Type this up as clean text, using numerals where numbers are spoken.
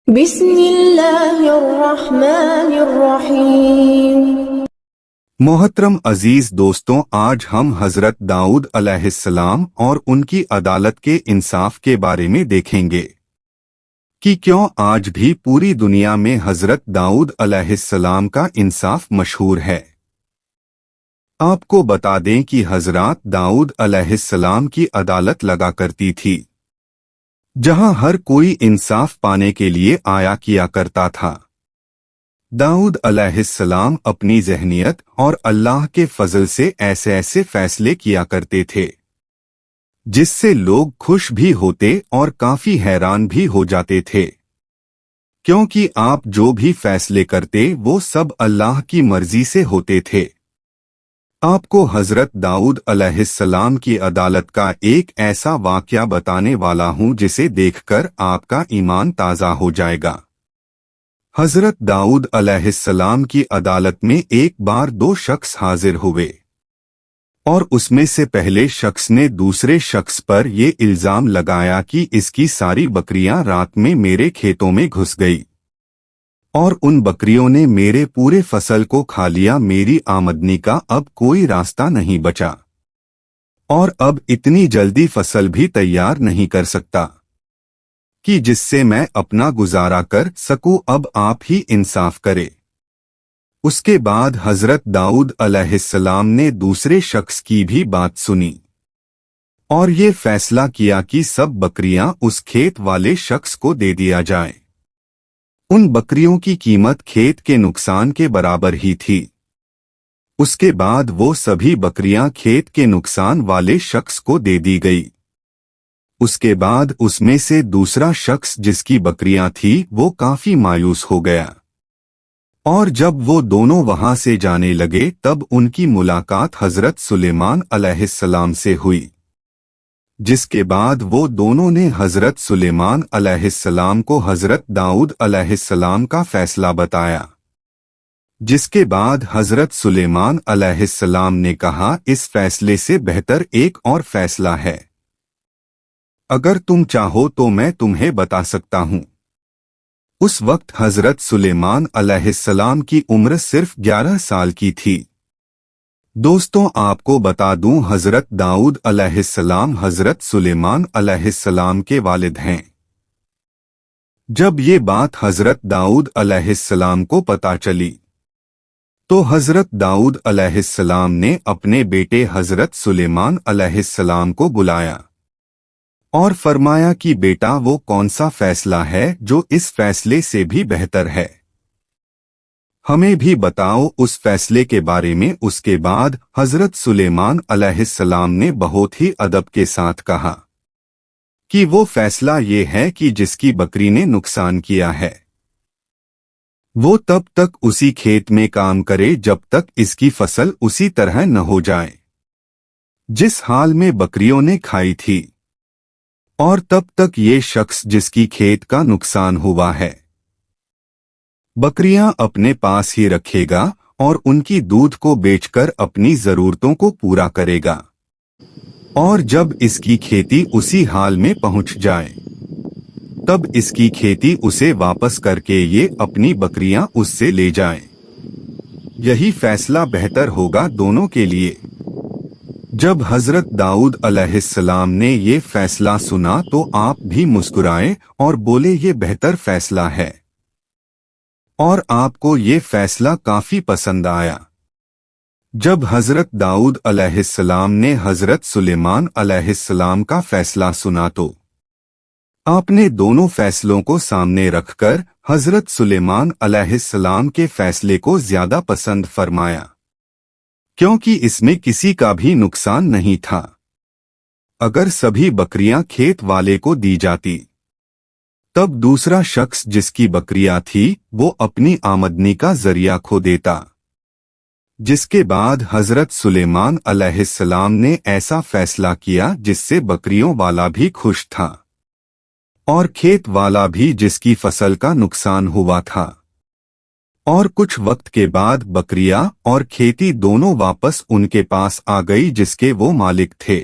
بسم اللہ الرحمن الرحیم۔ محترم عزیز دوستوں، آج ہم حضرت داؤد علیہ السلام اور ان کی عدالت کے انصاف کے بارے میں دیکھیں گے کہ کیوں آج بھی پوری دنیا میں حضرت داؤد علیہ السلام کا انصاف مشہور ہے۔ آپ کو بتا دیں کہ حضرت داؤد علیہ السلام کی عدالت لگا کرتی تھی، جہاں ہر کوئی انصاف پانے کے لیے آیا کیا کرتا تھا۔ داؤد علیہ السلام اپنی ذہنیت اور اللہ کے فضل سے ایسے فیصلے کیا کرتے تھے جس سے لوگ خوش بھی ہوتے اور کافی حیران بھی ہو جاتے تھے، کیونکہ آپ جو بھی فیصلے کرتے وہ سب اللہ کی مرضی سے ہوتے تھے۔ آپ کو حضرت داؤد علیہ السلام کی عدالت کا ایک ایسا واقعہ بتانے والا ہوں جسے دیکھ کر آپ کا ایمان تازہ ہو جائے گا۔ حضرت داؤد علیہ السلام کی عدالت میں ایک بار دو شخص حاضر ہوئے، اور اس میں سے پہلے شخص نے دوسرے شخص پر یہ الزام لگایا کہ اس کی ساری بکریاں رات میں میرے کھیتوں میں گھس گئی اور ان بکریوں نے میرے پورے فصل کو کھا لیا، میری آمدنی کا اب کوئی راستہ نہیں بچا اور اب اتنی جلدی فصل بھی تیار نہیں کر سکتا کہ جس سے میں اپنا گزارا کر سکوں، اب آپ ہی انصاف کرے۔ اس کے بعد حضرت داؤد علیہ السلام نے دوسرے شخص کی بھی بات سنی اور یہ فیصلہ کیا کہ سب بکریاں اس کھیت والے شخص کو دے دیا جائے۔ ان بکریوں کی قیمت کھیت کے نقصان کے برابر ہی تھی۔ اس کے بعد وہ سبھی بکریاں کھیت کے نقصان والے شخص کو دے دی گئی۔ اس کے بعد اس میں سے دوسرا شخص جس کی بکریاں تھی وہ کافی مایوس ہو گیا، اور جب وہ دونوں وہاں سے جانے لگے تب ان کی ملاقات حضرت سلیمان علیہ السلام سے ہوئی، جس کے بعد وہ دونوں نے حضرت سلیمان علیہ السلام کو حضرت داؤد علیہ السلام کا فیصلہ بتایا، جس کے بعد حضرت سلیمان علیہ السلام نے کہا اس فیصلے سے بہتر ایک اور فیصلہ ہے، اگر تم چاہو تو میں تمہیں بتا سکتا ہوں۔ اس وقت حضرت سلیمان علیہ السلام کی عمر صرف 11 سال کی تھی۔ دوستوں، آپ کو بتا دوں حضرت داؤد علیہ السلام حضرت سلیمان علیہ السلام کے والد ہیں۔ جب یہ بات حضرت داؤد علیہ السلام کو پتہ چلی تو حضرت داؤد علیہ السلام نے اپنے بیٹے حضرت سلیمان علیہ السلام کو بلایا اور فرمایا کہ بیٹا وہ کون سا فیصلہ ہے جو اس فیصلے سے بھی بہتر ہے، ہمیں بھی بتاؤ اس فیصلے کے بارے میں۔ اس کے بعد حضرت سلیمان علیہ السلام نے بہت ہی ادب کے ساتھ کہا کہ وہ فیصلہ یہ ہے کہ جس کی بکری نے نقصان کیا ہے وہ تب تک اسی کھیت میں کام کرے جب تک اس کی فصل اسی طرح نہ ہو جائے جس حال میں بکریوں نے کھائی تھی، اور تب تک یہ شخص جس کی کھیت کا نقصان ہوا ہے بکریاں اپنے پاس ہی رکھے گا اور ان کی دودھ کو بیچ کر اپنی ضرورتوں کو پورا کرے گا، اور جب اس کی کھیتی اسی حال میں پہنچ جائے تب اس کی کھیتی اسے واپس کر کے یہ اپنی بکریاں اس سے لے جائیں۔ یہی فیصلہ بہتر ہوگا دونوں کے لیے۔ جب حضرت داؤد علیہ السلام نے یہ فیصلہ سنا تو آپ بھی مسکرائے اور بولے یہ بہتر فیصلہ ہے، اور آپ کو یہ فیصلہ کافی پسند آیا۔ جب حضرت داؤد علیہ السلام نے حضرت سلیمان علیہ السلام کا فیصلہ سنا تو آپ نے دونوں فیصلوں کو سامنے رکھ کر حضرت سلیمان علیہ السلام کے فیصلے کو زیادہ پسند فرمایا، کیونکہ اس میں کسی کا بھی نقصان نہیں تھا۔ اگر سبھی بکریاں کھیت والے کو دی جاتی تب دوسرا شخص جس کی بکریاں تھی وہ اپنی آمدنی کا ذریعہ کھو دیتا، جس کے بعد حضرت سلیمان علیہ السلام نے ایسا فیصلہ کیا جس سے بکریوں والا بھی خوش تھا اور کھیت والا بھی جس کی فصل کا نقصان ہوا تھا، اور کچھ وقت کے بعد بکریاں اور کھیتی دونوں واپس ان کے پاس آ گئی جس کے وہ مالک تھے۔